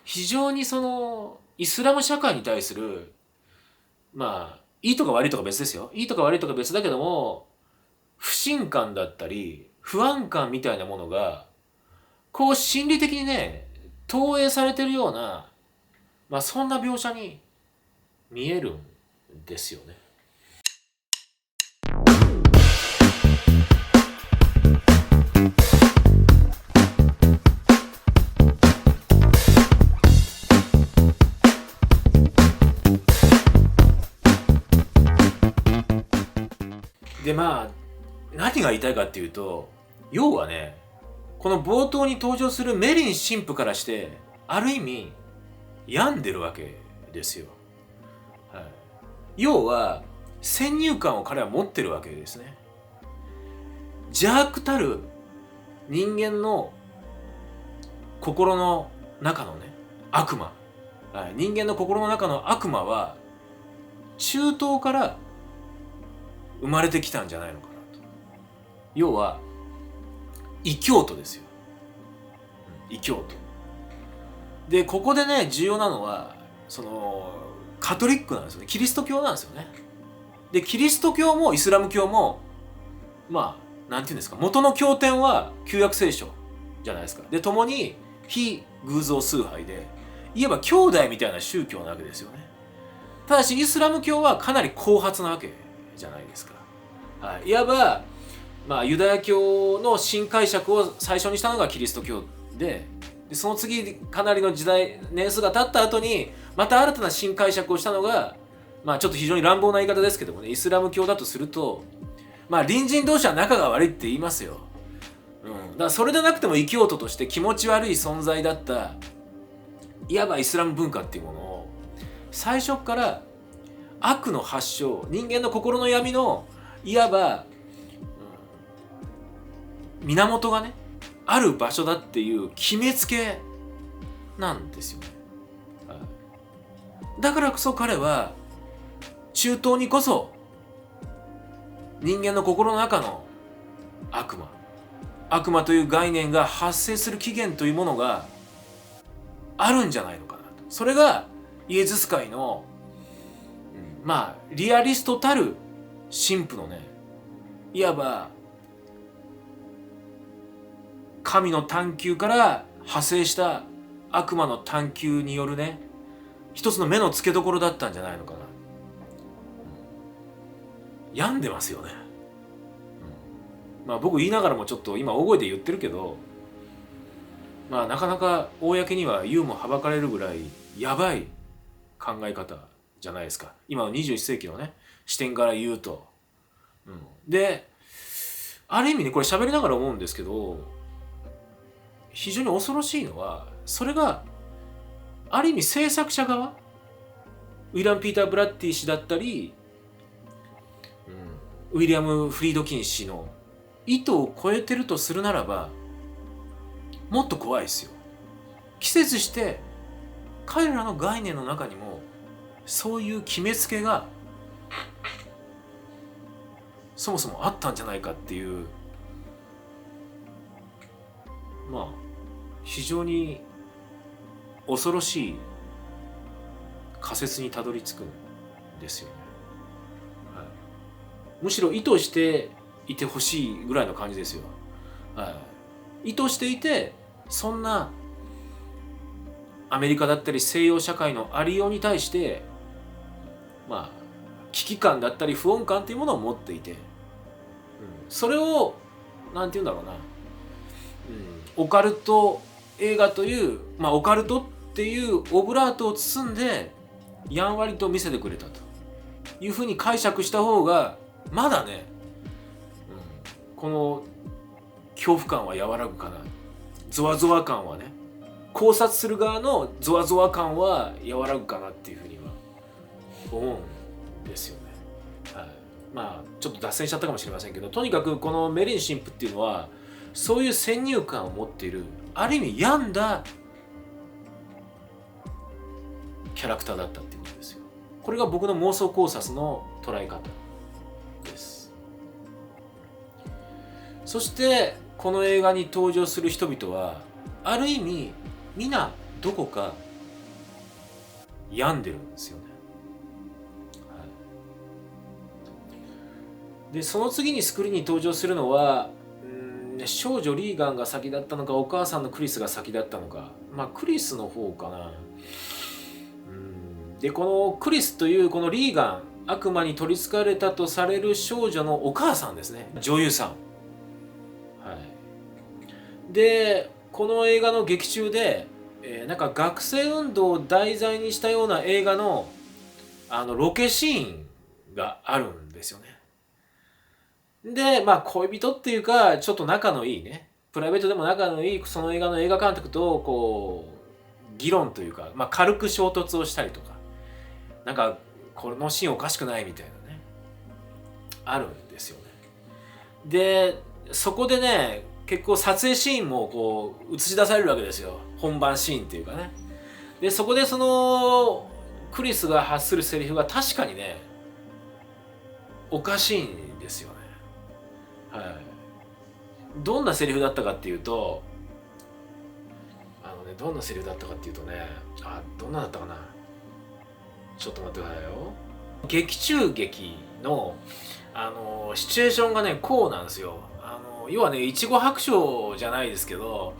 非常にそのイスラム社会に対する、まあいいとか悪いとか別ですよ。いいとか悪いとか別だけども、不信感だったり不安感みたいなものがこう心理的にね投影されてるような、まあそんな描写に見えるんですよね。でまあ何が言いたいかっていうと、要はね、この冒頭に登場するメリン神父からしてある意味病んでるわけですよ。はい、要は先入観を彼は持ってるわけですね。邪悪たる人間の心の中のね悪魔、はい、人間の心の中の悪魔は中東から生まれてきたんじゃないのかなと。要は異教徒ですよ。異教徒で、ここでね重要なのはそのカトリックなんですよね。キリスト教なんですよね。でキリスト教もイスラム教も、まあなんていうんですか、元の経典は旧約聖書じゃないですか。で共に非偶像崇拝で、いわば兄弟みたいな宗教なわけですよね。ただしイスラム教はかなり後発なわけじゃないですか。はい、いわば、まあ、ユダヤ教の新解釈を最初にしたのがキリスト教で、その次かなりの時代年数が経った後にまた新たな新解釈をしたのが、まあちょっと非常に乱暴な言い方ですけどもね、イスラム教だとすると、まあ隣人同士は仲が悪いって言いますよ。だからそれでなくても異教徒として気持ち悪い存在だったいわばイスラム文化っていうものを最初から悪の発祥、人間の心の闇のいわば、源がねある場所だっていう決めつけなんですよね。だからこそ彼は中東にこそ人間の心の中の悪魔という概念が発生する起源というものがあるんじゃないのかなと。それがイエズス会の、まあリアリストたる神父のね、いわば神の探求から派生した悪魔の探求によるね一つの目の付けどころだったんじゃないのかな。病んでますよね。まあ僕言いながらもちょっと今大声で言ってるけど、まあなかなか公には言うもはばかれるぐらいやばい考え方じゃないですか、今の21世紀のね視点から言うと。である意味ねこれ喋りながら思うんですけど、非常に恐ろしいのはそれがある意味制作者側、ウィラン・ピーター・ブラッディ氏だったり、ウィリアム・フリードキン氏の意図を超えてるとするならばもっと怖いですよ。季節して彼らの概念の中にもそういう決めつけがそもそもあったんじゃないかっていう、まあ非常に恐ろしい仮説にたどり着くんですよね。はい、むしろ意図していてほしいぐらいの感じですよ。はい、意図していてそんなアメリカだったり西洋社会のありように対してまあ危機感だったり不穏感というものを持っていて、それをなんて言うんだろうな、オカルト映画という、まあオカルトっていうオブラートを包んでやんわりと見せてくれたというふうに解釈した方がまだね、この恐怖感は和らぐかな、ゾワゾワ感はね、考察する側のゾワゾワ感は和らぐかなっていうふうには思うんですよね。はい、まあちょっと脱線しちゃったかもしれませんけど、とにかくこのメリン神父っていうのはそういう先入観を持っている、ある意味病んだキャラクターだったっていうことですよ。これが僕の妄想考察の捉え方です。そしてこの映画に登場する人々はある意味皆どこか病んでるんですよね。でその次にスクリーンに登場するのは少女リーガンが先だったのかお母さんのクリスが先だったのか、まあクリスの方かな。でこのクリスというこのリーガン、悪魔に取りつかれたとされる少女のお母さんですね、女優さん。はい、でこの映画の劇中で、なんか学生運動を題材にしたような映画のロケシーンがあるんですよね。でまあ恋人っていうかちょっと仲のいいね、プライベートでも仲のいいその映画の映画監督とこう議論というか、まあ、軽く衝突をしたりとか、なんかこのシーンおかしくないみたいなね、あるんですよね。でそこでね結構撮影シーンもこう映し出されるわけですよ、本番シーンっていうかね。でそこでそのクリスが発するセリフが確かにねおかしいんですよね。はい、どんなセリフだったかっていうとどんなセリフだったかっていうとね、どんなだったかな、ちょっと待ってくださいよ。劇中劇のシチュエーションがねこうなんですよ。要はねいちご白書じゃないですけど、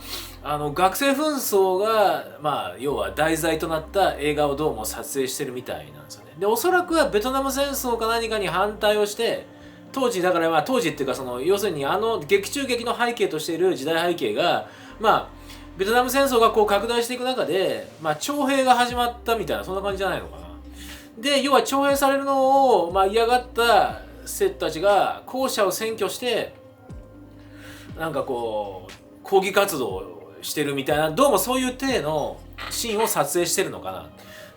学生紛争がまあ要は題材となった映画をどうも撮影してるみたいなんですよね。でおそらくはベトナム戦争か何かに反対をして、当時だからまあ当時っていうかその要するに劇中劇の背景としている時代背景がまあベトナム戦争がこう拡大していく中で、まあ、徴兵が始まったみたいなそんな感じじゃないのかな。で要は徴兵されるのを、まあ、嫌がった生徒たちが校舎を占拠してなんかこう抗議活動をしてるみたいな、どうもそういう体のシーンを撮影してるのかな。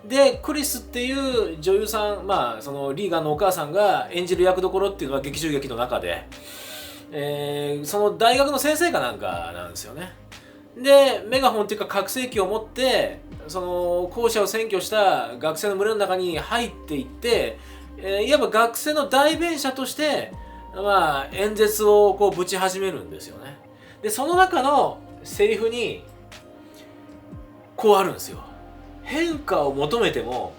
でクリスっていう女優さん、まあそのリーガンのお母さんが演じる役どころっていうのは劇中劇の中で、その大学の先生かなんかなんですよね。でメガホンっていうか拡声器を持ってその校舎を占拠した学生の群れの中に入っていって、いわば学生の代弁者としてまあ演説をこうぶち始めるんですよね。でその中のセリフにこうあるんですよ。変化を求めても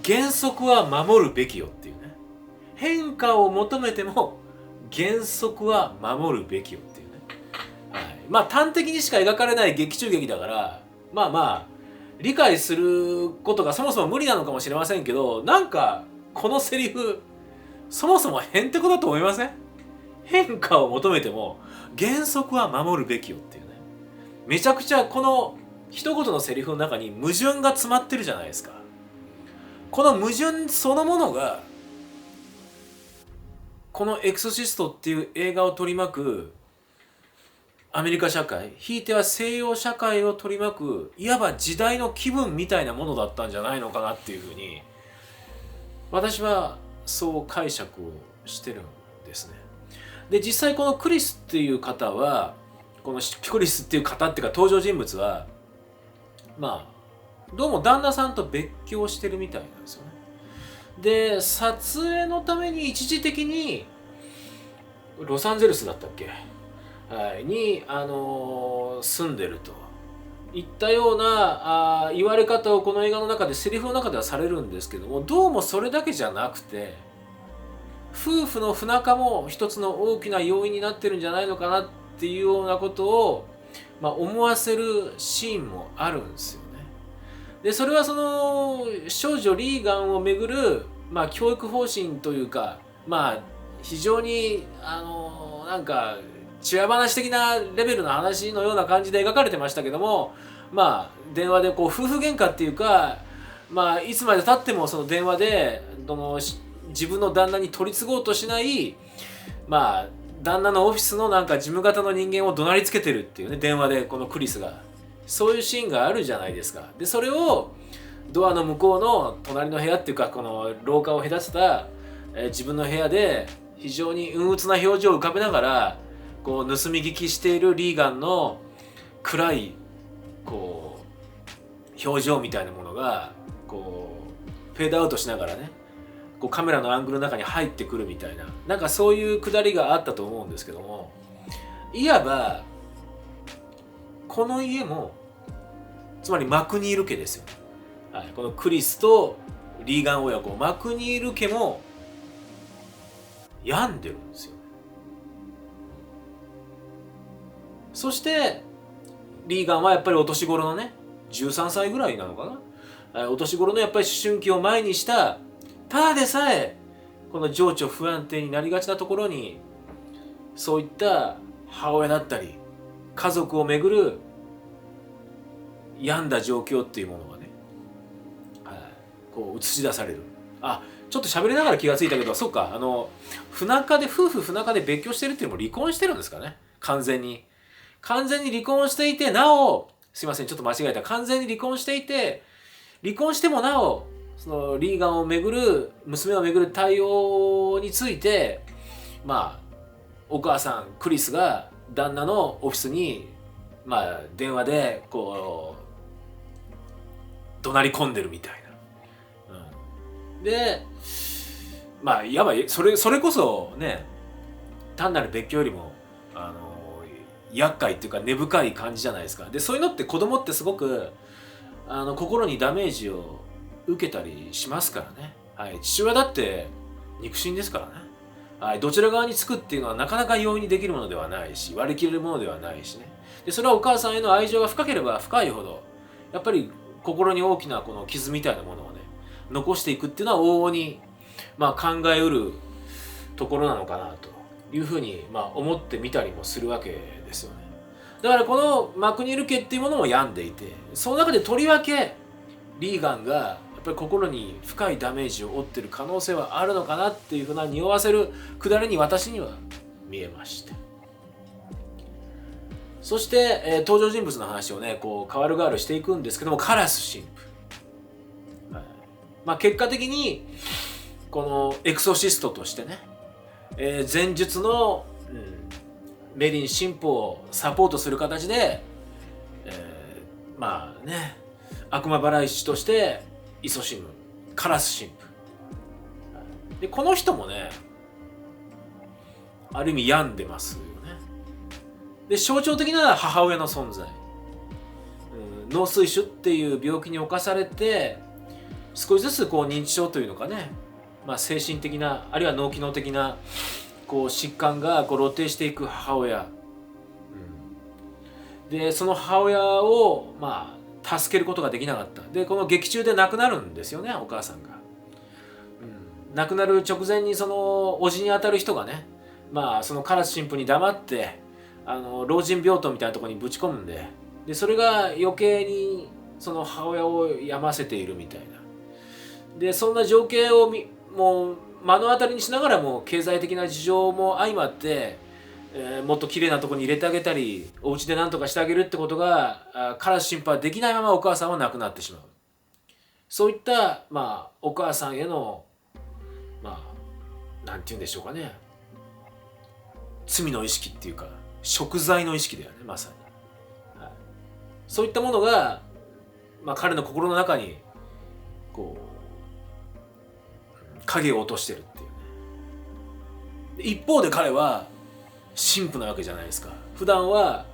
原則は守るべきよっていうね。変化を求めても原則は守るべきよっていうね。はい、まあ端的にしか描かれない劇中劇だからまあまあ理解することがそもそも無理なのかもしれませんけど、なんかこのセリフそもそもへんてこだと思いません？変化を求めても原則は守るべきよっていうね。めちゃくちゃこの一言のセリフの中に矛盾が詰まってるじゃないですか。この矛盾そのものがこのエクソシストっていう映画を取り巻くアメリカ社会、ひいては西洋社会を取り巻くいわば時代の気分みたいなものだったんじゃないのかなっていうふうに私はそう解釈をしてるんですね。で実際このクリスっていう方はこのクリスっていう方っていうか登場人物はまあどうも旦那さんと別居してるみたいなんですよね。で撮影のために一時的にロサンゼルスだったっけ、はい、に、住んでるといったような言われ方をこの映画の中でセリフの中ではされるんですけども、どうもそれだけじゃなくて夫婦の不仲も一つの大きな要因になってるんじゃないのかなっていうようなことを、まあ、思わせるシーンもあるんですよね。でそれはその少女リーガンをめぐる、まあ、教育方針というか、まあ非常になんかちや話的なレベルの話のような感じで描かれてましたけども、まあ電話でこう夫婦喧嘩っていうか、まあいつまでたってもその電話で自分の旦那に取り継ごうとしないまあ旦那のオフィスのなんか事務方の人間を怒鳴りつけてるっていうね、電話でこのクリスがそういうシーンがあるじゃないですか。でそれをドアの向こうの隣の部屋っていうかこの廊下を隔てた、自分の部屋で非常に陰鬱な表情を浮かべながらこう盗み聞きしているリーガンの暗いこう表情みたいなものがこうフェードアウトしながらねこうカメラのアングルの中に入ってくるみたいな、なんかそういうくだりがあったと思うんですけども、いわばこの家もつまりマクニール家ですよ、ははい、このクリスとリーガン親子、マクニール家も病んでるんですよ。そしてリーガンはやっぱりお年頃のね、13歳ぐらいなのかな、お年頃のやっぱり思春期を前にした、ただでさえこの情緒不安定になりがちなところに、そういった母親だったり家族をめぐる病んだ状況っていうものがね、こう映し出される。ちょっと喋りながら気がついたけど、そっか、夫婦不仲で別居してるっていうのも離婚してるんですかね。完全に離婚していて、なお、すいませんちょっと間違えた、完全に離婚していて、離婚してもなおそのリーガンをめぐる、娘をめぐる対応について、お母さんクリスが旦那のオフィスに電話でこう怒鳴り込んでるみたいな、でやばい、それこそね、単なる別居よりも厄介っていうか根深い感じじゃないですか。でそういうのって子供ってすごく心にダメージを受けたりしますからね。父親だって肉親ですからね。どちら側につくっていうのはなかなか容易にできるものではないし、割り切れるものではないしね。でそれはお母さんへの愛情が深ければ深いほど、やっぱり心に大きなこの傷みたいなものをね残していくっていうのは往々に考えうるところなのかなというふうに思ってみたりもするわけですよね。だからこのマクニール家っていうものも病んでいて、その中でとりわけリーガンがやっぱり心に深いダメージを負ってる可能性はあるのかなっていうふうな匂わせるくだりに私には見えまして、そして、登場人物の話をねこう代わる代わるしていくんですけども、カラス神父、結果的にこのエクソシストとしてね、前述の、メリン神父をサポートする形で、悪魔払い師として勤しむカラス神父で、この人もねある意味病んでますよね。で象徴的な母親の存在、脳水腫っていう病気に侵されて、少しずつこう認知症というのかね、精神的なあるいは脳機能的なこう疾患がこう露呈していく母親、でその母親を助けることができなかった。でこの劇中で亡くなるんですよね、お母さんが。亡くなる直前にその叔父にあたる人がね、そのカラス神父に黙って老人病棟みたいなところにぶち込むんで、それが余計にその母親を病ませているみたいな。でそんな情景をもう目の当たりにしながらも、経済的な事情も相まって、もっと綺麗なところに入れてあげたり、お家で何とかしてあげるってことがカラス神父はできないままお母さんは亡くなってしまう。そういったお母さんへのなんて言うんでしょうかね、罪の意識っていうか贖罪の意識だよね、まさに。そういったものが、彼の心の中にこう影を落としてるっていうね。一方で彼は神父なわけじゃないですか。普段は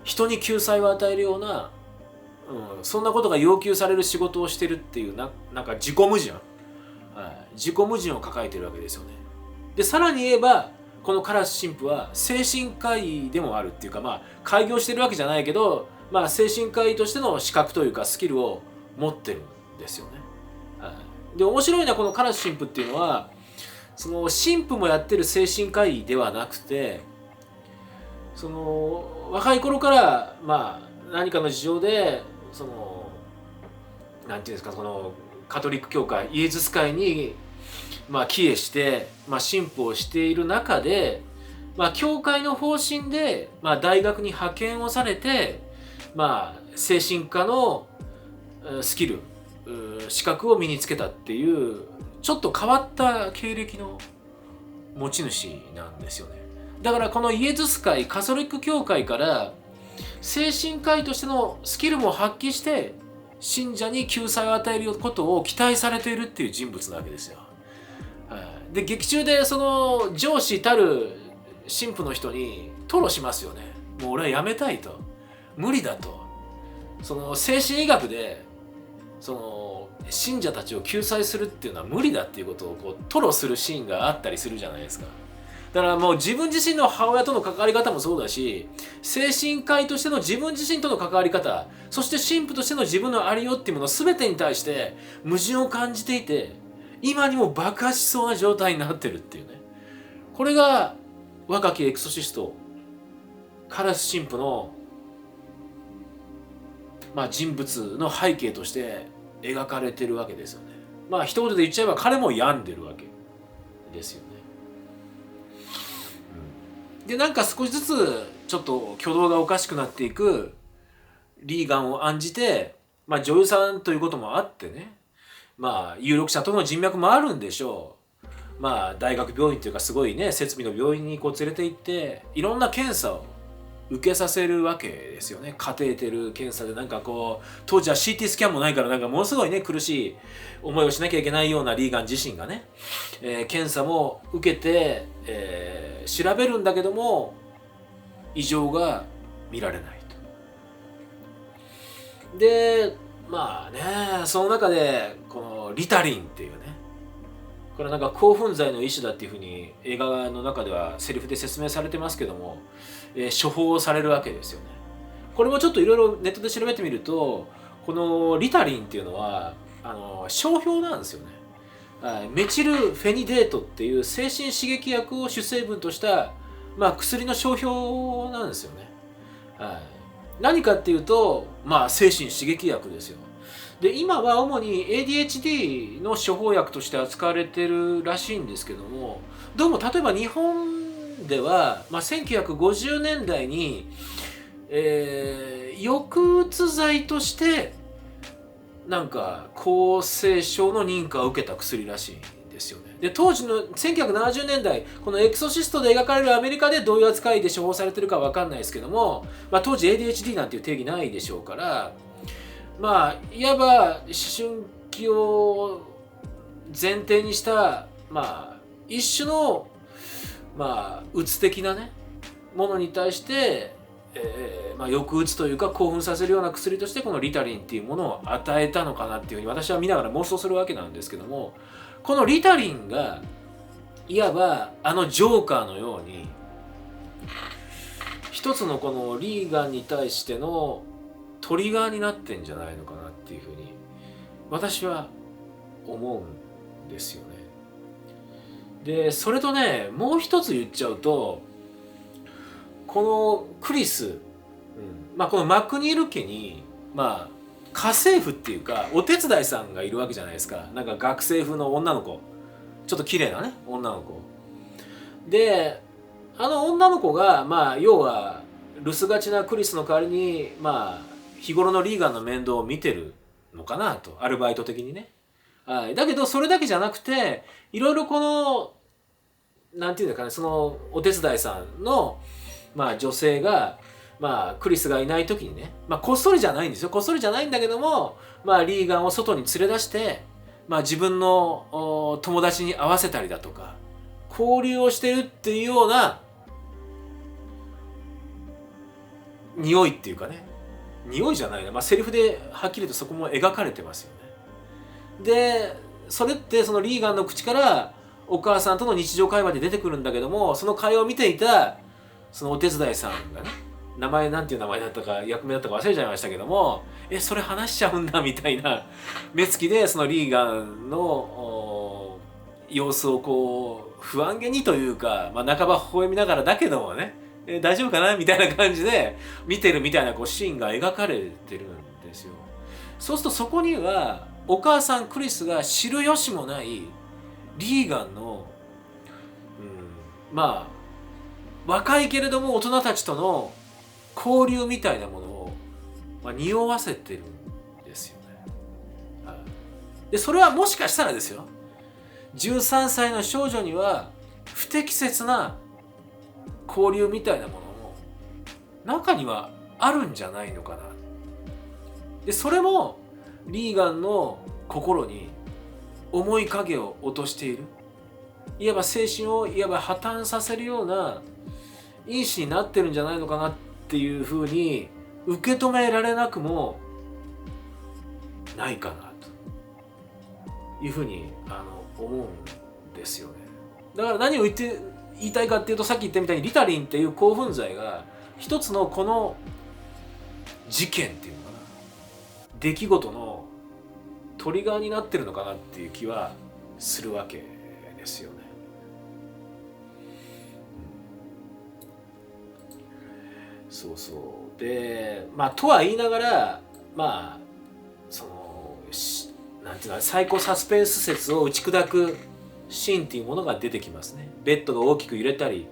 人に救済を与えるような、そんなことが要求される仕事をしてるっていうなんか自己矛盾、自己矛盾を抱えてるわけですよね。でさらに言えばこのカラス神父は精神科医でもあるっていうか、開業してるわけじゃないけど、精神科医としての資格というかスキルを持ってるんですよね。で面白いのはこのカラス神父っていうのは、その神父もやってる精神科医ではなくて、その若い頃から何かの事情でそのなんていうんですか、そのカトリック教会イエズス会に帰依して、神父をしている中で、教会の方針で、大学に派遣をされて、精神科のスキル資格を身につけたっていうちょっと変わった経歴の持ち主なんですよね。だからこのイエズス会カトリック教会から精神科医としてのスキルも発揮して信者に救済を与えることを期待されているっていう人物なわけですよ。で劇中でその上司たる神父の人に吐露しますよね。もう俺は辞めたいと、無理だと、その精神医学でその信者たちを救済するっていうのは無理だっていうことをこう吐露するシーンがあったりするじゃないですか。だからもう自分自身の母親との関わり方もそうだし、精神科医としての自分自身との関わり方、そして神父としての自分のありようっていうもの全てに対して矛盾を感じていて、今にも爆発しそうな状態になってるっていうね。これが若きエクソシストカラス神父の人物の背景として描かれてるわけですよね。一言で言っちゃえば彼も病んでるわけですよね。でなんか少しずつちょっと挙動がおかしくなっていくリーガンを案じて、女優さんということもあってね、有力者との人脈もあるんでしょう。大学病院というかすごいね設備の病院にこう連れて行っていろんな検査を受けさせるわけですよね。カテーテル検査でなんかこう当時は CT スキャンもないからなんかものすごいね苦しい思いをしなきゃいけないようなリーガン自身がね、検査も受けて、調べるんだけども異常が見られないと。でその中でこのリタリンっていうね、これなんか興奮剤の一種だっていうふうに映画の中ではセリフで説明されてますけども、処方されるわけですよね。これもちょっといろいろネットで調べてみると、このリタリンっていうのは商標なんですよね。メチルフェニデートっていう精神刺激薬を主成分とした、薬の商標なんですよね。何かっていうと、精神刺激薬ですよ。で今は主に ADHD の処方薬として扱われてるらしいんですけども、どうも例えば日本では、1950年代に、抑うつ剤としてなんか厚生省の認可を受けた薬らしいんですよね。で当時の1970年代このエクソシストで描かれるアメリカでどういう扱いで処方されてるかわかんないですけども、当時 ADHD なんていう定義ないでしょうから、いわば思春期を前提にした一種のうつ的なねものに対して抑うつというか興奮させるような薬としてこのリタリンっていうものを与えたのかなっていうふうに私は見ながら妄想するわけなんですけども、このリタリンがいわばジョーカーのように一つのこのリーガンに対してのトリガーになってんじゃないのかなっていうふうに私は思うんですよね。でそれとねもう一つ言っちゃうと、このクリス、このマクニール家に家政婦っていうかお手伝いさんがいるわけじゃないですか。なんか学生風の女の子、ちょっと綺麗なね女の子で、女の子が要は留守がちなクリスの代わりに日頃のリーガンの面倒を見てるのかなと、アルバイト的にね。だけどそれだけじゃなくていろいろこのなんていうんですかね、そのお手伝いさんの女性がクリスがいない時にね、こっそりじゃないんですよ、こっそりじゃないんだけどもリーガンを外に連れ出して自分の友達に会わせたりだとか交流をしてるっていうような匂いっていうかね、匂いじゃないな、セリフではっきりとそこも描かれてますよね。でそれってそのリーガンの口からお母さんとの日常会話で出てくるんだけども、その会話を見ていたそのお手伝いさんがね、名前なんていう名前だったか役名だったか忘れちゃいましたけども、それ話しちゃうんだみたいな目つきでそのリーガンの様子をこう不安げにというか、半ば微笑みながらだけどもね、大丈夫かなみたいな感じで見てるみたいなこうシーンが描かれてるんですよ。そうするとそこにはお母さんクリスが知る由もないリーガンの、若いけれども大人たちとの交流みたいなものを、匂わせてるんですよね。でそれはもしかしたらですよ、13歳の少女には不適切な交流みたいなものも中にはあるんじゃないのかな。でそれもリーガンの心に重い影を落としている、いわば精神をいわば破綻させるような因子になってるんじゃないのかなっていうふうに受け止められなくもないかなというふうに思うんですよね。だから何を言いたいかっていうと、さっき言ったみたいにリタリンっていう興奮剤が一つのこの事件っていうのかな、出来事のトリガーになってるのかなっていう気はするわけですよね。そうそうで、とは言いながら、そのなんていうの、サイコサスペンス説を打ち砕くシーンっていうものが出てきますね。ベッドが大きく揺れたり、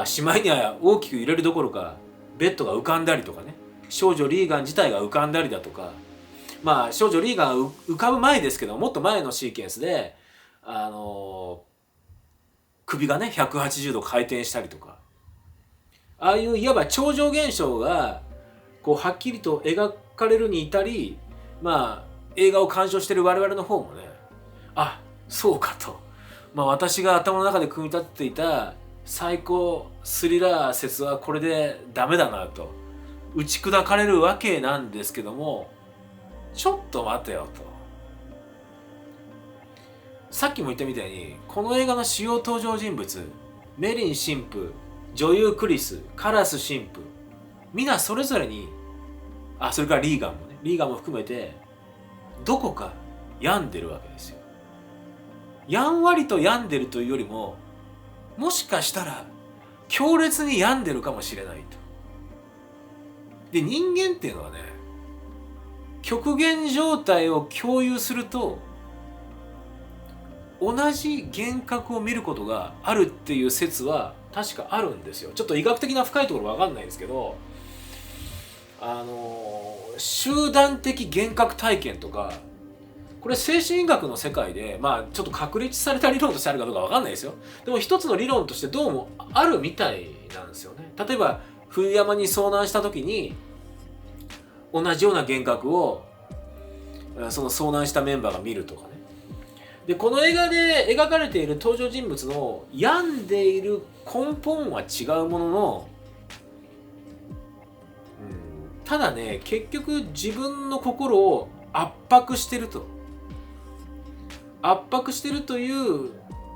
しまいには大きく揺れるどころかベッドが浮かんだりとかね、少女リーガン自体が浮かんだりだとか、少女リーガンが浮かぶ前ですけど、もっと前のシーケンスで首がね180度回転したりとか、ああいういわば超常現象がこうはっきりと描かれるに至り、映画を鑑賞している我々の方もね、あ、そうかと、私が頭の中で組み立てていたサイコスリラー説はこれでダメだなと打ち砕かれるわけなんですけども、ちょっと待てよと。さっきも言ったみたいに、この映画の主要登場人物、メリン神父、女優クリス、カラス神父、皆それぞれに、それからリーガンもね、リーガンも含めてどこか病んでるわけですよ。やんわりと病んでるというよりも、もしかしたら強烈に病んでるかもしれないと。で、人間っていうのはね、極限状態を共有すると同じ幻覚を見ることがあるっていう説は確かあるんですよ。ちょっと医学的な深いところわかんないんですけど、集団的幻覚体験とか、これ精神医学の世界でちょっと確立された理論としてあるかどうかわかんないですよ。でも一つの理論としてどうもあるみたいなんですよね。例えば冬山に遭難した時に同じような幻覚をその遭難したメンバーが見るとかね。で、この映画で描かれている登場人物の病んでいる根本は違うものの、ただね、結局自分の心を圧迫してるという、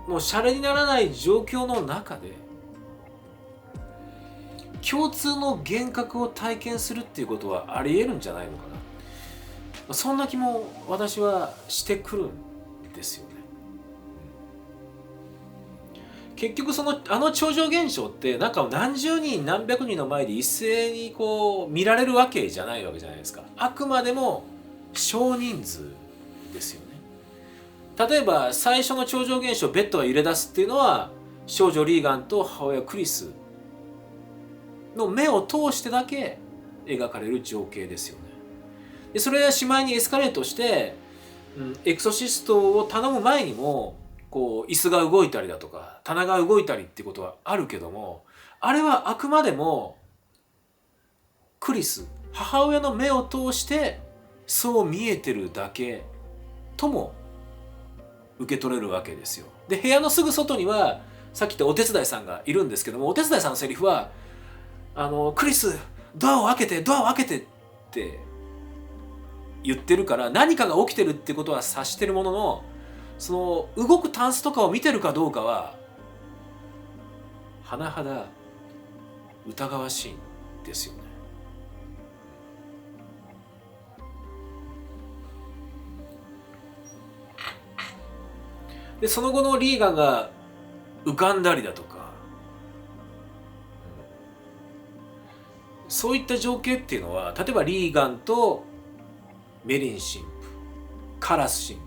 もうシャレにならない状況の中で共通の幻覚を体験するっていうことはあり得るんじゃないのかな。そんな気も私はしてくるんですよね。結局超常現象ってなんか何十人何百人の前で一斉にこう見られるわけじゃないわけじゃないですか。あくまでも少人数ですよね。例えば最初の超常現象、ベッドが揺れ出すっていうのは少女リーガンと母親クリスの目を通してだけ描かれる情景ですよね。でそれはしまいにエスカレートして、エクソシストを頼む前にもこう椅子が動いたりだとか棚が動いたりっていうことはあるけども、あれはあくまでもクリス、母親の目を通してそう見えてるだけとも受け取れるわけですよ。で、部屋のすぐ外にはさっき言ったお手伝いさんがいるんですけども、お手伝いさんのセリフはクリス、ドアを開けてドアを開けてって言ってるから、何かが起きてるってことは察してるものの、その動くタンスとかを見てるかどうかは甚だ疑わしいんですよね。でその後のリーガンが浮かんだりだとか、そういった情景っていうのは、例えばリーガンとメリン神父、カラス神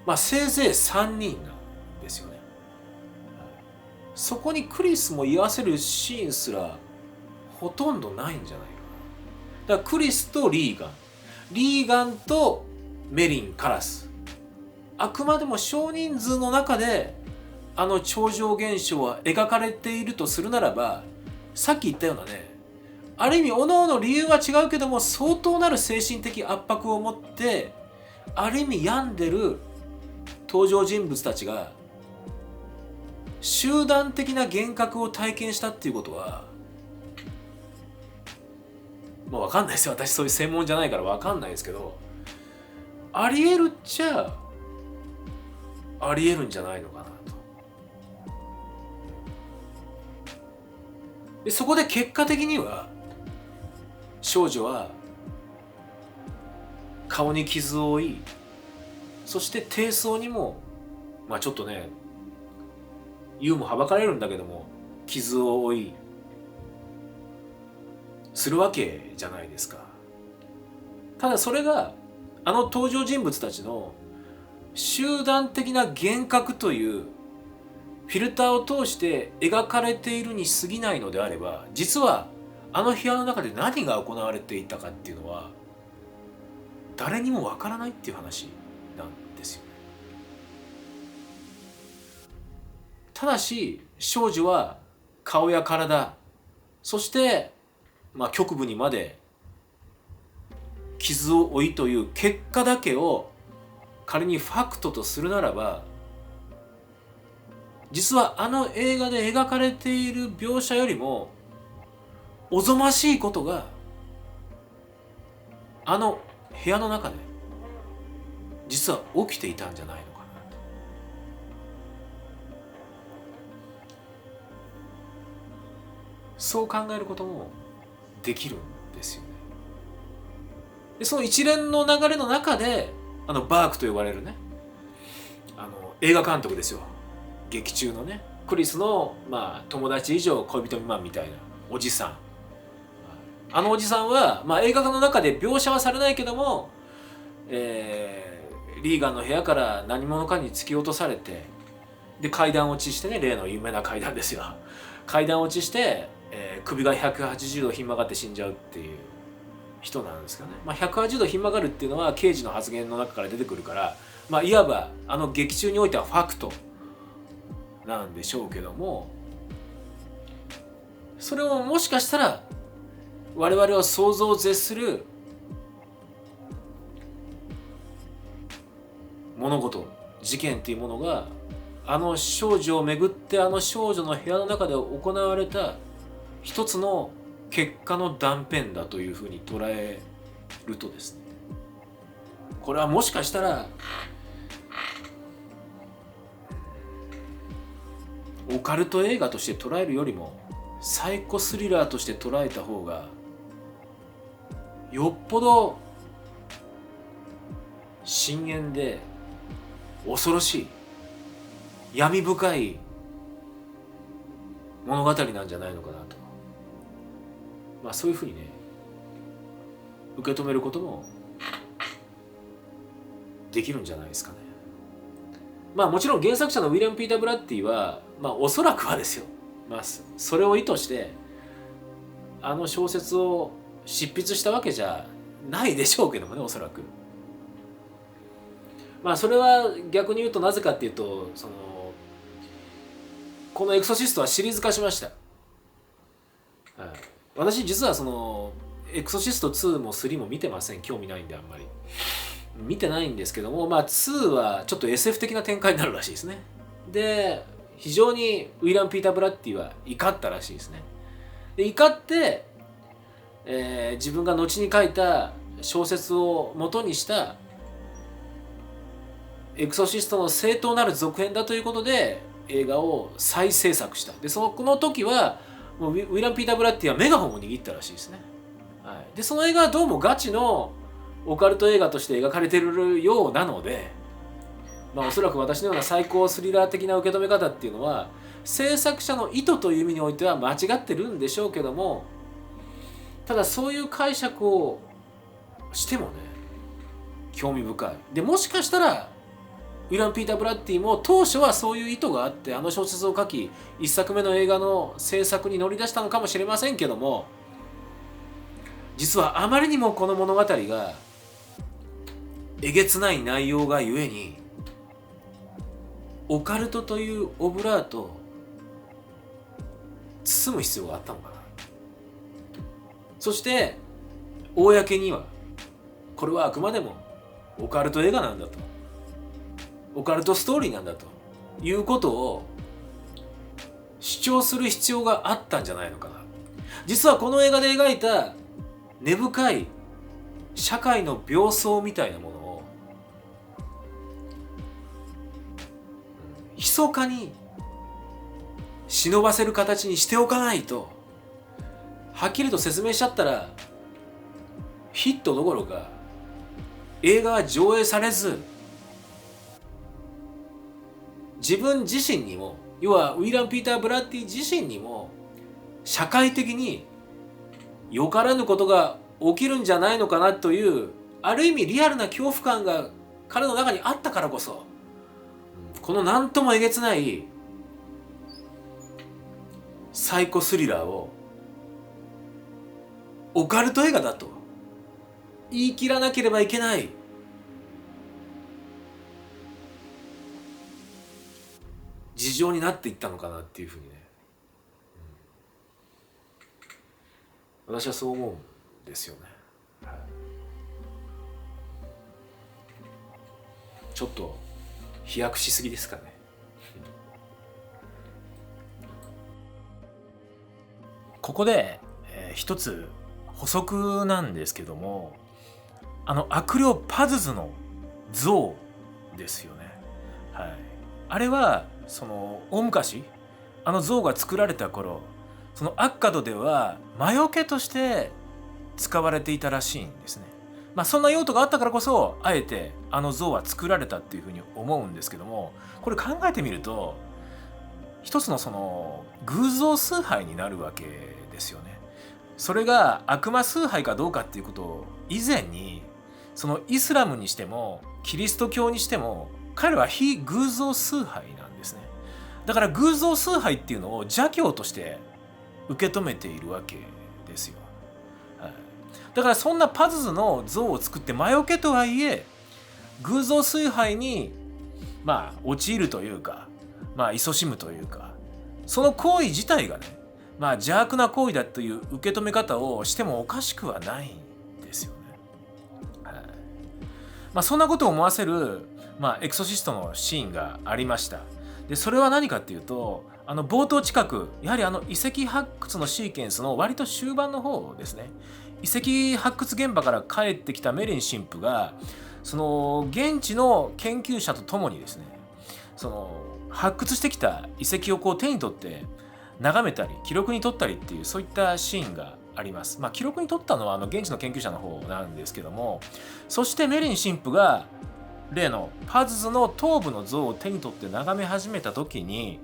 父、せいぜい3人なんですよね。そこにクリスも居合わせるシーンすらほとんどないんじゃないかな。だからクリスとリーガンとメリン、カラス、あくまでも少人数の中で超常現象は描かれているとするならば、さっき言ったようなね、ある意味各々理由は違うけども相当なる精神的圧迫を持ってある意味病んでる登場人物たちが集団的な幻覚を体験したっていうことは、まあ分かんないですよ、私そういう専門じゃないから分かんないですけど、ありえるっちゃありえるんじゃないのかなと。でそこで結果的には少女は顔に傷を負い、そして低層にもまあちょっとね言うもはばかれるんだけども傷を負いするわけじゃないですか。ただそれがあの登場人物たちの集団的な幻覚というフィルターを通して描かれているに過ぎないのであれば、実はあの部屋の中で何が行われていたかっていうのは誰にもわからないっていう話なんですよね。ただし少女は顔や体、そしてまあ局部にまで傷を負いという結果だけを仮にファクトとするならば、実はあの映画で描かれている描写よりもおぞましいことがあの部屋の中で実は起きていたんじゃないのかなと。そう考えることもできるんですよね。でその一連の流れの中でバークと呼ばれるね映画監督ですよ、劇中のねクリスのまあ友達以上恋人未満みたいなおじさん、あのおじさんは、まあ、映画の中で描写はされないけども、リーガンの部屋から何者かに突き落とされて、で階段落ちしてね、例の有名な階段ですよ、階段落ちして、首が180度ひん曲がって死んじゃうっていう人なんですかね。まあ、180度ひん曲がるっていうのは刑事の発言の中から出てくるから、まあ、いわばあの劇中においてはファクトなんでしょうけども、それをもしかしたら我々は想像を絶する物事、事件っていうものがあの少女をめぐって、あの少女の部屋の中で行われた一つの結果の断片だというふうに捉えるとですね、これはもしかしたらオカルト映画として捉えるよりもサイコスリラーとして捉えた方がよっぽど深淵で恐ろしい闇深い物語なんじゃないのかなと、まあそういうふうにね受け止めることもできるんじゃないですかね。まあもちろん原作者のウィリアム・ピーター・ブラッディはまあおそらくはですよ、まあそれを意図してあの小説を執筆したわけじゃないでしょうけどもね、おそらく。まあそれは逆に言うとなぜかっていうと、このエクソシストはシリーズ化しました。はい、私実はエクソシスト2も3も見てません。興味ないんであんまり見てないんですけども、まあ2はちょっと SF 的な展開になるらしいですね。で非常にウィリアム・ピーター・ブラッディは怒ったらしいですね。で怒って、自分が後に書いた小説を元にしたエクソシストの正当なる続編だということで映画を再制作した。でその時はもうウィリアム・ピーター・ブラッディはメガホンを握ったらしいですね。はい、でその映画はどうもガチのオカルト映画として描かれているようなので、まあ、おそらく私のような最高スリラー的な受け止め方っていうのは制作者の意図という意味においては間違ってるんでしょうけども、ただそういう解釈をしてもね興味深い。でもしかしたらウィリアム・ピーター・ブラッディも当初はそういう意図があってあの小説を書き一作目の映画の制作に乗り出したのかもしれませんけども、実はあまりにもこの物語がえげつない内容がゆえにオカルトというオブラートを包む必要があったのかな。そして公にはこれはあくまでもオカルト映画なんだと、オカルトストーリーなんだということを主張する必要があったんじゃないのかな。実はこの映画で描いた根深い社会の病巣みたいなものを密かに忍ばせる形にしておかないと、はっきりと説明しちゃったらヒットどころか映画は上映されず、自分自身にも、要はウィラン・ピーター・ブラッディ自身にも社会的によからぬことが起きるんじゃないのかなという、ある意味リアルな恐怖感が彼の中にあったからこそ、この何ともえげつないサイコスリラーをオカルト映画だと言い切らなければいけない事情になっていったのかなっていうふうにね、私はそう思うんですよね。ちょっと飛躍しすぎですかね。ここで、一つ補足なんですけども、悪霊パズズの像ですよね。はい、あれはその大昔像が作られた頃、そのアッカドでは魔除けとして使われていたらしいんですね。そんな用途があったからこそ、あえて像は作られたっていうふうに思うんですけども、これ考えてみると一つのその偶像崇拝になるわけですよね。それが悪魔崇拝かどうかっていうことを以前に、そのイスラムにしてもキリスト教にしても彼らは非偶像崇拝なんですね。だから偶像崇拝っていうのを邪教として受け止めているわけですよ。はい、だからそんなパズズの像を作って魔除けとはいえ、偶像崇拝に陥るというか、勤しむというか、その行為自体がね、邪悪な行為だという受け止め方をしてもおかしくはないんですよね。はい、そんなことを思わせる、エクソシストのシーンがありました。でそれは何かっていうと、冒頭近く、やはり遺跡発掘のシーケンスの割と終盤の方ですね、遺跡発掘現場から帰ってきたメリン神父が、その現地の研究者と共にですね、その発掘してきた遺跡をこう手に取って眺めたり記録に取ったりっていう、そういったシーンがあります。記録に取ったのは現地の研究者の方なんですけども、そしてメリン神父が例のパズズの頭部の像を手に取って眺め始めた時に、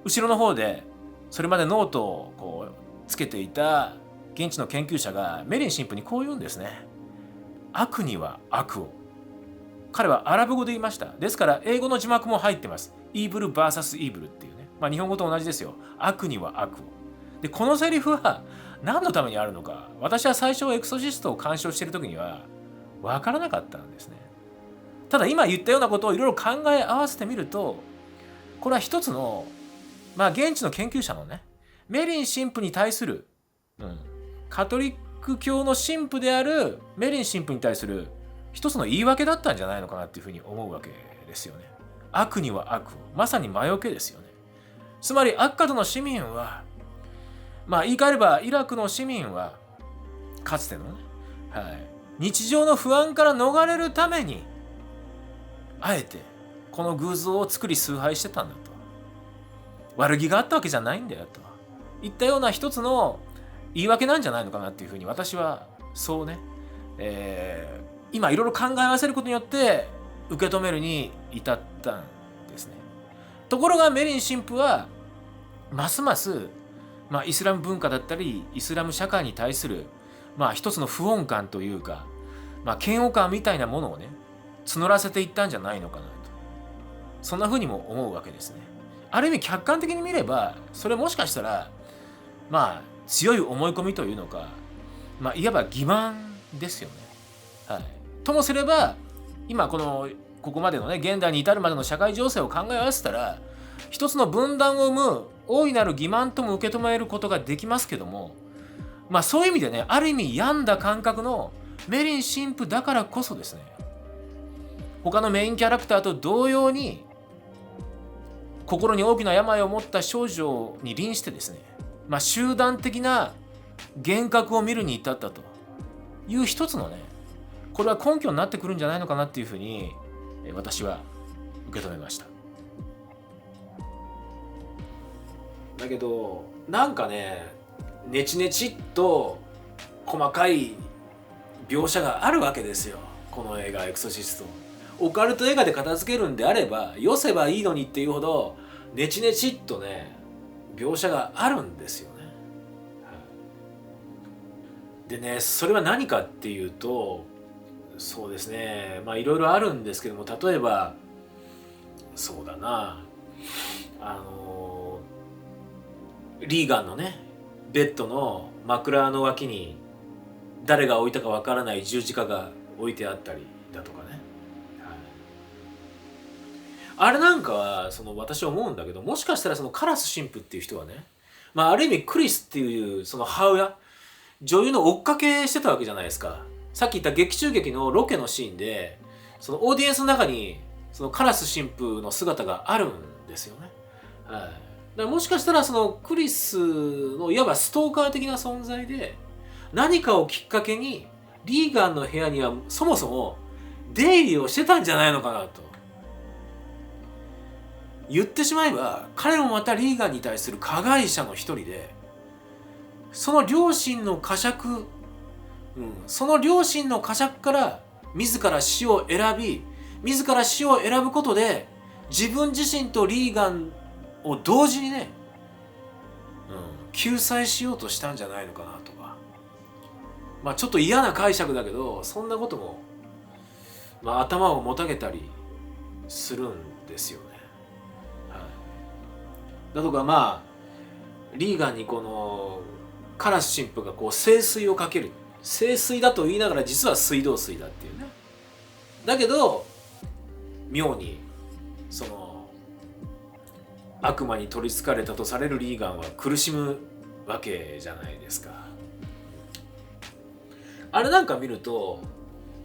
後ろの方でそれまでノートをこうつけていた現地の研究者がメリン神父にこう言うんですね。悪には悪を。彼はアラブ語で言いました。ですから英語の字幕も入ってます。イーブル vs イーブルっていうね、日本語と同じですよ。悪には悪を。でこのセリフは何のためにあるのか、私は最初エクソシストを鑑賞している時には分からなかったんですね。ただ今言ったようなことをいろいろ考え合わせてみると、これは一つの現地の研究者のね、メリン神父に対する、カトリック教の神父であるメリン神父に対する一つの言い訳だったんじゃないのかなっていうふうに思うわけですよね。悪には悪を、まさに魔除けですよね。つまりアッカドの市民は、言い換えればイラクの市民はかつてのね、日常の不安から逃れるためにあえてこの偶像を作り崇拝してたんだと、悪気があったわけじゃないんだよといったような一つの言い訳なんじゃないのかなっていうふうに私はそうね、今いろいろ考え合わせることによって受け止めるに至ったんですね。ところがメリン神父はますます、イスラム文化だったりイスラム社会に対する一つの不穏感というか、嫌悪感みたいなものをね募らせていったんじゃないのかなと、そんな風にも思うわけですね。ある意味客観的に見ればそれもしかしたら強い思い込みというのか、いわば欺瞞ですよね。ともすれば今ここまでのね現代に至るまでの社会情勢を考え合わせたら、一つの分断を生む大いなる欺瞞とも受け止めることができますけども、そういう意味でね、ある意味病んだ感覚のメリン神父だからこそですね、他のメインキャラクターと同様に心に大きな病を持った少女に臨してですね、集団的な幻覚を見るに至ったという一つのね、これは根拠になってくるんじゃないのかなっていうふうに私は受け止めました。だけどなんかね、ネチネチっと細かい描写があるわけですよ、この映画エクソシスト。オカルト映画で片付けるんであればよせばいいのにっていうほどネチネチっとね描写があるんですよね。でね、それは何かっていうと、そうですね、まあいろいろあるんですけども、例えばそうだな、リーガンのねベッドの枕の脇に誰が置いたかわからない十字架が置いてあったりだとかね、あれなんかは私は思うんだけど、もしかしたらそのカラス神父っていう人はね、まあある意味クリスっていうその母親、女優の追っかけしてたわけじゃないですか。さっき言った劇中劇のロケのシーンでそのオーディエンスの中にそのカラス神父の姿があるんですよね。はい、だからもしかしたらそのクリスのいわばストーカー的な存在で、何かをきっかけにリーガンの部屋にはそもそも出入りをしてたんじゃないのかなと。言ってしまえば彼もまたリーガンに対する加害者の一人で、その両親の呵責、その両親の呵責から自ら死を選び、自ら死を選ぶことで自分自身とリーガンを同時にね、救済しようとしたんじゃないのかなとか、まあちょっと嫌な解釈だけどそんなことも、まあ、頭をもたげたりするんですよね。だとかまあリーガンにこのカラス神父がこう聖水をかける、聖水だと言いながら実は水道水だっていうね。だけど妙にその悪魔に取りつかれたとされるリーガンは苦しむわけじゃないですか。あれなんか見ると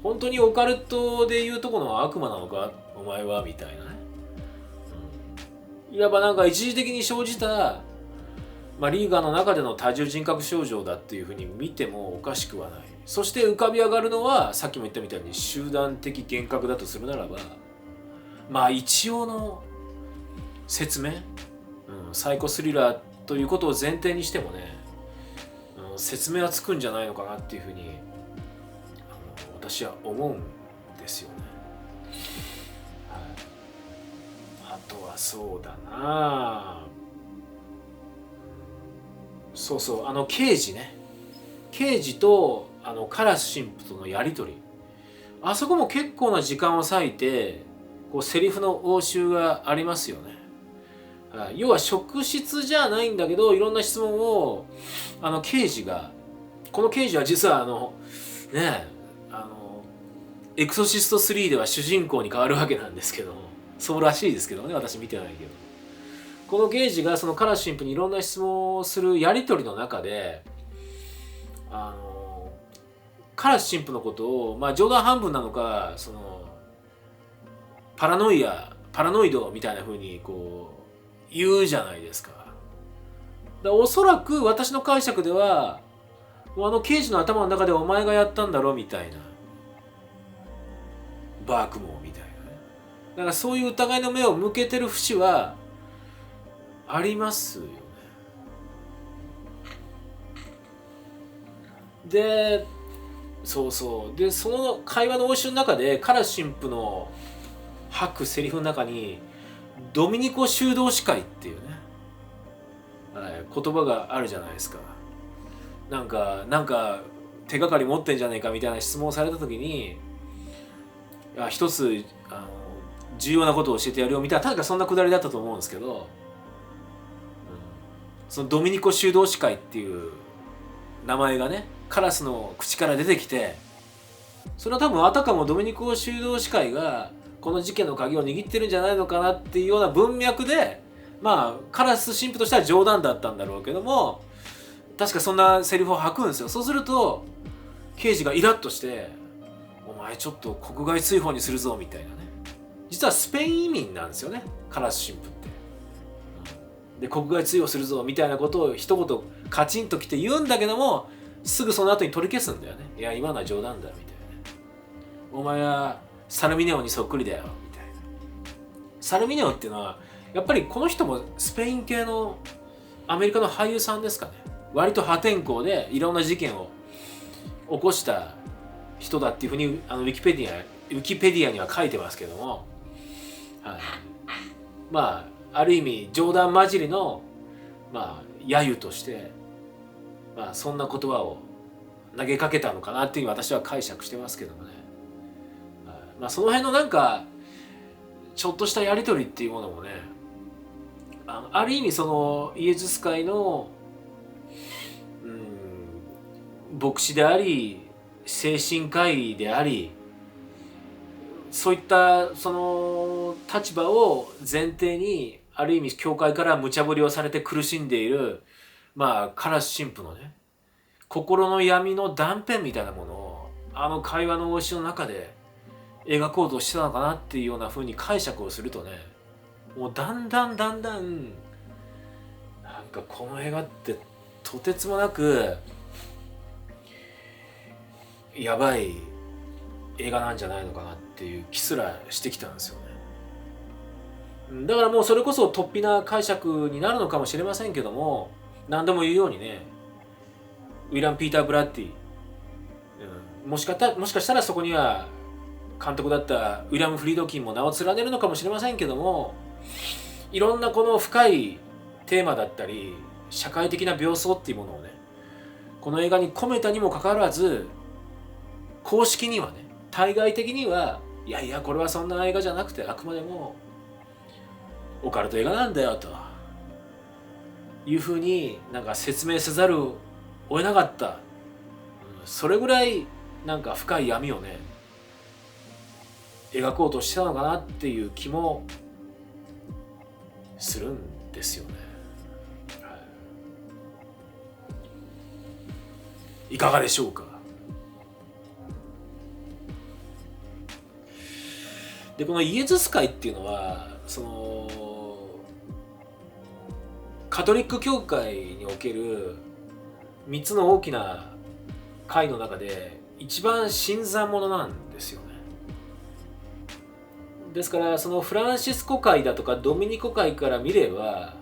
本当にオカルトでいうとこの悪魔なのかお前はみたいなね、いわばなんか一時的に生じた、まあ、リーガンの中での多重人格症状だっていうふうに見てもおかしくはない。そして浮かび上がるのはさっきも言ったみたいに集団的幻覚だとするならば、まあ一応の説明、サイコスリラーということを前提にしてもね、説明はつくんじゃないのかなっていうふうに私は思うんですよね。あとはそうだな、そうそう、刑事ね、刑事とカラス神父とのやり取り、あそこも結構な時間を割いてこうセリフの応酬がありますよね。要は職質じゃないんだけどいろんな質問を刑事が、この刑事は実はねエクソシスト3では主人公に変わるわけなんですけど、そうらしいですけどね、私見てないけど、この刑事がそのカラス神父にいろんな質問をするやり取りの中でカラス神父のことを、まあ冗談半分なのかそのパラノイドみたいな風にこう言うじゃないですか。おそらく私の解釈では刑事の頭の中でお前がやったんだろみたいな、バークモーみたいなね、だからそういう疑いの目を向けてる節はありますよね。でそうそうで、その会話の応酬の中でカラス神父の吐くセリフの中にドミニコ修道士会っていうね、言葉があるじゃないですか。なんか手がかり持ってんじゃねえかみたいな質問をされた時に、一つ重要なことを教えてやるよみたいな、確かそんなくだりだったと思うんですけど、そのドミニコ修道士会っていう名前がねカラスの口から出てきて、それは多分あたかもドミニコ修道士会がこの事件の鍵を握ってるんじゃないのかなっていうような文脈で、まあカラス神父としては冗談だったんだろうけども、確かそんなセリフを吐くんですよ。そうすると刑事がイラッとして「お前ちょっと国外追放にするぞ」みたいなね。実はスペイン移民なんですよね、カラス神父って。で国外追放するぞみたいなことを一言カチンときて言うんだけども、すぐその後に取り消すんだよね。いや今のは冗談だみたいなね。お前はサルミネオにそっくりだよみたいな。サルミネオっていうのはやっぱりこの人もスペイン系のアメリカの俳優さんですかね。割と破天荒でいろんな事件を起こした人だっていうふうにウィキペディアには書いてますけども、はい、まあある意味冗談交じりのまあ揶揄として、まあそんな言葉を投げかけたのかなっていうふうに私は解釈してますけどもね。はい、まあその辺のなんかちょっとしたやり取りっていうものもね、ある意味そのイエズス会の牧師であり精神科医であり、そういったその立場を前提にある意味教会から無茶ぶりをされて苦しんでいるまあカラス神父のね心の闇の断片みたいなものを会話の応酬の中で描こうとしてたのかなっていうような風に解釈をするとね、もうだんだんなんかこの映画ってとてつもなくやばい映画なんじゃないのかなっていう気すらしてきたんですよね。だからもうそれこそ突飛な解釈になるのかもしれませんけども、何度も言うようにね、ウィラン・ピーター・ブラッディ、もしかしたらそこには監督だったウィラム・フリードキンも名を連ねるのかもしれませんけども、いろんなこの深いテーマだったり社会的な描想っていうものをねこの映画に込めたにもかかわらず、公式にはね対外的にはいやいやこれはそんな映画じゃなくてあくまでもオカルト映画なんだよというふうになんか説明せざるを得なかった。それぐらいなんか深い闇をね描こうとしてたのかなっていう気もするんですよね。いかがでしょうか。でこのイエズス会っていうのはそのカトリック教会における3つの大きな会の中で一番新参者なんですよね。ですからそのフランシスコ会だとかドミニコ会から見れば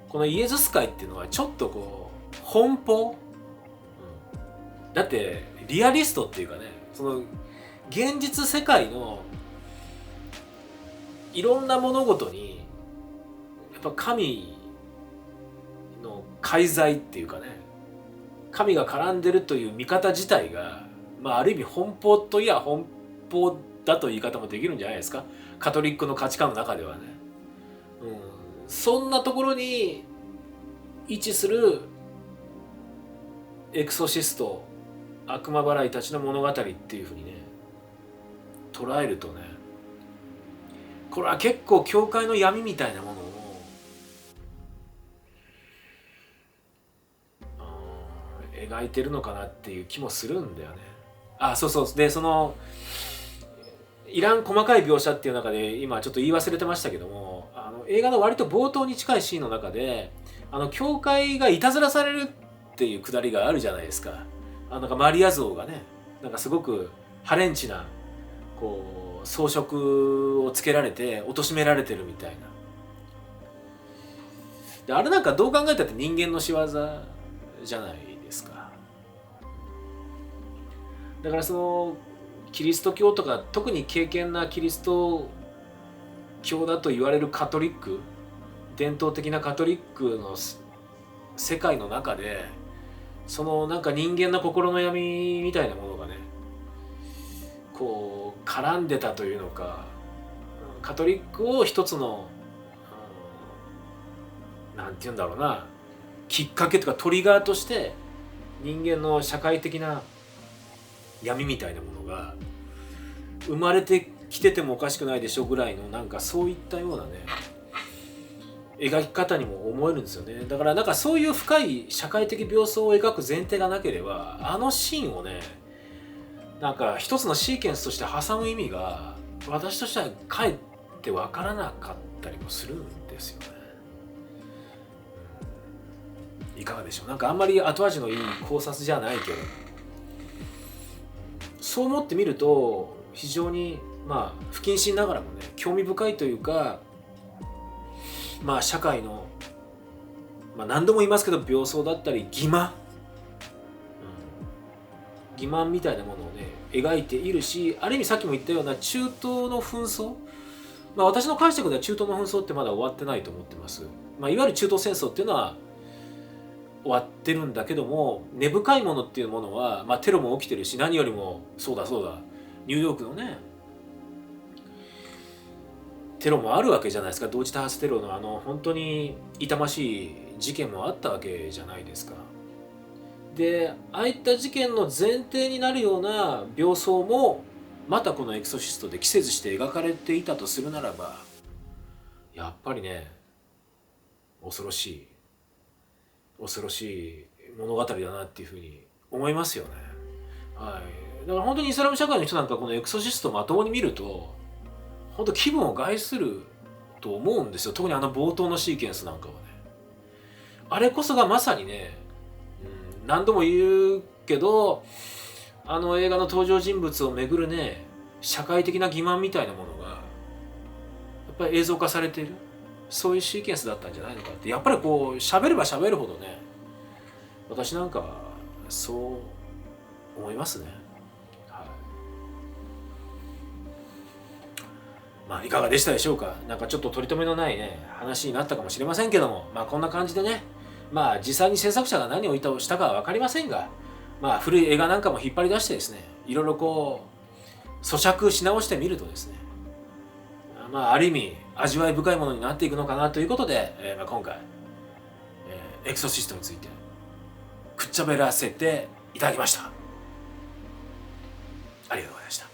このイエズス会っていうのはちょっとこう奔放、だってリアリストっていうかね、その現実世界のいろんな物事にやっぱ神の介在っていうかね、神が絡んでるという見方自体が、まあ、ある意味奔放といや奔放だという言い方もできるんじゃないですか、カトリックの価値観の中ではね。そんなところに位置するエクソシスト、悪魔払いたちの物語っていうふうにね捉えるとね、これは結構教会の闇みたいなものを描いてるのかなっていう気もするんだよね。そうでそのいらん細かい描写っていう中で今ちょっと言い忘れてましたけども、映画の割と冒頭に近いシーンの中で教会がいたずらされるっていうくだりがあるじゃないですか。なんかマリア像がねなんかすごくハレンチなこう装飾をつけられて貶められてるみたいな。であれなんかどう考えたって人間の仕業じゃないですか。だからそのキリスト教とか特に敬虔なキリスト教だと言われるカトリック、伝統的なカトリックの世界の中でそのなんか人間の心の闇みたいなものがねこう絡んでたというのか、カトリックを一つのなんて言うんだろうな、きっかけとかトリガーとして人間の社会的な闇みたいなものが生まれてきててもおかしくないでしょぐらいのなんかそういったようなね描き方にも思えるんですよね。だからなんかそういう深い社会的描想を描く前提がなければシーンをねなんか一つのシーケンスとして挟む意味が私としてはかえって分からなかったりもするんですよね。いかがでしょう。なんかあんまり後味のいい考察じゃないけど、そう思ってみると非常にまあ不謹慎ながらもね興味深いというか、まあ社会の、まあ、何度も言いますけど病巣だったり欺瞞、欺瞞みたいなものをね描いているし、ある意味さっきも言ったような中東の紛争、まあ、私の解釈では中東の紛争ってまだ終わってないと思ってます。まあ、いわゆる中東戦争っていうのは終わってるんだけども、根深いものっていうものは、まあ、テロも起きてるし、何よりもそうだニューヨークのねテロもあるわけじゃないですか。同時多発テロの本当に痛ましい事件もあったわけじゃないですか。で、ああいった事件の前提になるような病巣もまたこのエクソシストで季節して描かれていたとするならば、やっぱりね恐ろしい物語だなっていうふうに思いますよね。はい、だから本当にイスラム社会の人なんかこのエクソシストまともに見ると本当気分を害すると思うんですよ。特に冒頭のシーケンスなんかはね、あれこそがまさにね、何度も言うけど映画の登場人物をめぐるね社会的な欺瞞みたいなものがやっぱり映像化されている、そういうシーケンスだったんじゃないのかって、やっぱりこう喋れば喋るほどね私なんかはそう思いますね。はい、まあいかがでしたでしょうか。なんかちょっと取り留めのないね話になったかもしれませんけども、まあこんな感じでね、まあ実際に制作者が何をしたかは分かりませんが、まあ古い映画なんかも引っ張り出してですね、いろいろこう咀嚼し直してみるとですね、まあある意味味わい深いものになっていくのかなということで、今回、エクソシストについてくっちゃべらせていただきました。ありがとうございました。